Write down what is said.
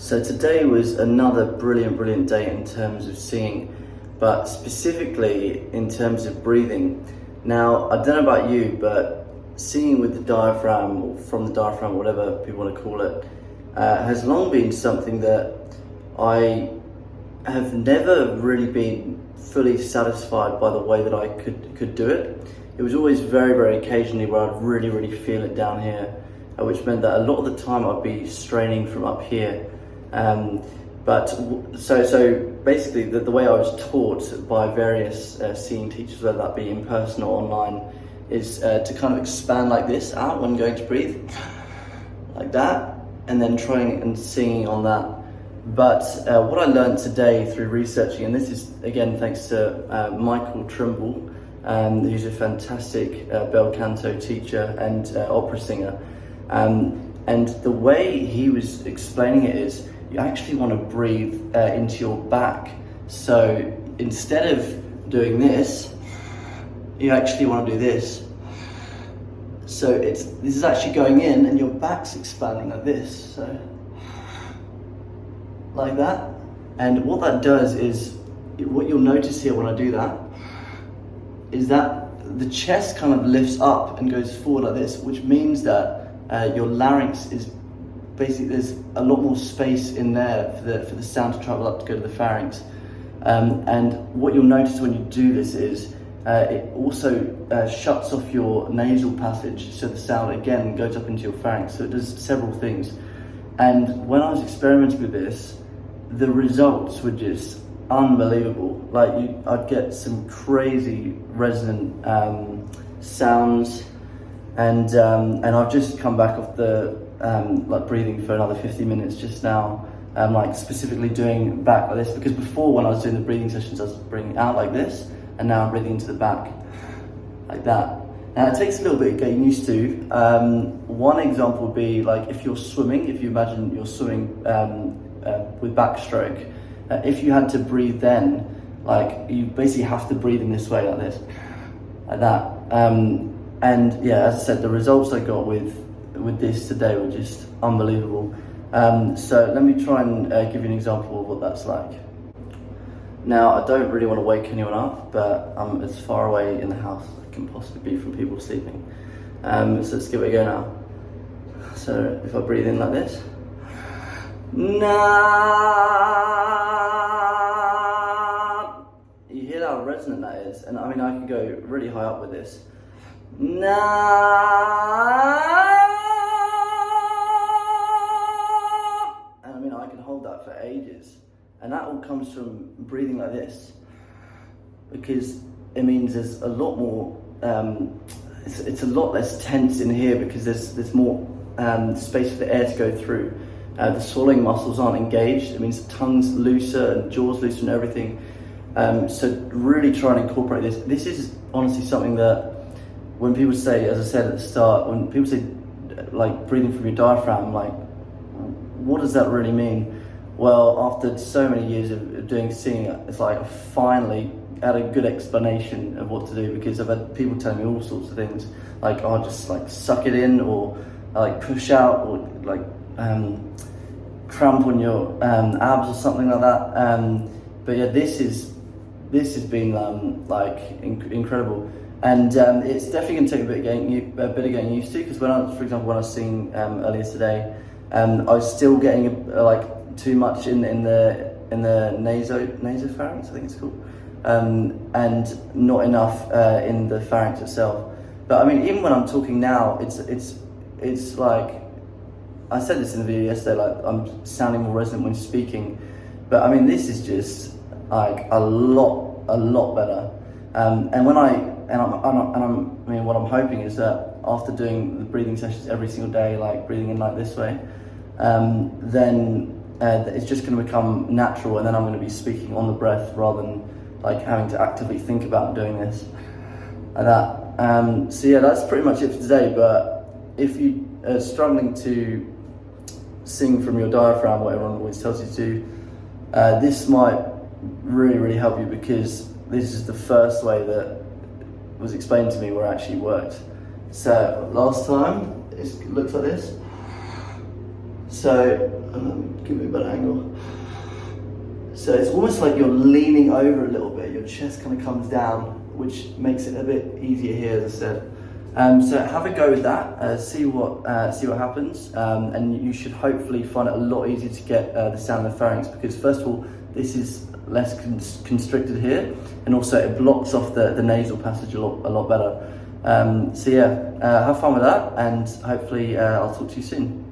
So today was another brilliant day in terms of singing, but specifically in terms of breathing. Now, I don't know about you, but singing with the diaphragm, or from the diaphragm, whatever people want to call it, has long been something that I have never really been fully satisfied by the way that I could do it. It was always very occasionally where I'd really feel it down here, which meant that a lot of the time I'd be straining from up here. So basically the way I was taught by various singing teachers, whether that be in person or online, is to kind of expand like this out when going to breathe, like that, and then trying and singing on that. But what I learned today through researching, and this is again thanks to Michael Trimble, who's a fantastic bel canto teacher and opera singer, and the way he was explaining it is you actually want to breathe into your back. So instead of doing this, you actually want to do this. So this is actually going in and your back's expanding like this, so like that. And what that does is, what you'll notice here when I do that, is that the chest kind of lifts up and goes forward like this, which means that your larynx is basically, there's a lot more space in there for the sound to travel up to go to the pharynx. And what you'll notice when you do this is it also shuts off your nasal passage, so the sound again goes up into your pharynx. So it does several things. And when I was experimenting with this, the results were just unbelievable. Like I'd get some crazy resonant sounds, and I've just come back off the like breathing for another 50 minutes just now, like specifically doing back like this, because before when I was doing the breathing sessions I was breathing out like this, and now I'm breathing into the back like that. Now it takes a little bit of getting used to. One example would be like if you're swimming, if you imagine you're swimming with backstroke, if you had to breathe then, like you basically have to breathe in this way like this, like that. And yeah, as I said, the results I got with this today were just unbelievable. So let me try and give you an example of what that's like. Now, I don't really want to wake anyone up, but I'm as far away in the house as I can possibly be from people sleeping. So let's give it a go now. So if I breathe in like this, na. You hear how resonant that is, and I mean I can go really high up with this. Na. And I mean I can hold that for ages. And that all comes from breathing like this, because it means there's a lot more, it's a lot less tense in here, because there's more space for the air to go through. The swallowing muscles aren't engaged. It means the tongue's looser and jaw's looser and everything. So really try and incorporate this. This is honestly something that when people say, as I said at the start, when people say like breathing from your diaphragm, like what does that really mean? Well, after so many years of doing singing, it's like I finally had a good explanation of what to do, because I've had people telling me all sorts of things, like oh, just like suck it in, or like push out, or like cramp on your abs or something like that. But yeah, this has been like incredible, and it's definitely going to take a bit of getting used to, because for example, when I was singing earlier today, I was still getting like too much in the nasopharynx, I think it's called, and not enough in the pharynx itself. But I mean, even when I'm talking now, it's like, I said this in the video yesterday, like I'm sounding more resonant when speaking. But I mean, this is just like a lot better. And what I'm hoping is that after doing the breathing sessions every single day, like breathing in like this way, then it's just going to become natural, and then I'm going to be speaking on the breath rather than like having to actively think about doing this like that. So yeah, that's pretty much it for today. But if you are struggling to sing from your diaphragm, what everyone always tells you to do, this might really help you, because this is the first way that was explained to me where it actually worked. So last time it looks like this. So give me a better angle. So it's almost like you're leaning over a little bit. Your chest kind of comes down, which makes it a bit easier here, as I said. So have a go with that. See what happens, and you should hopefully find it a lot easier to get the sound of the pharynx, because first of all, this is less constricted here, and also it blocks off the nasal passage a lot better. So yeah, have fun with that, and hopefully I'll talk to you soon.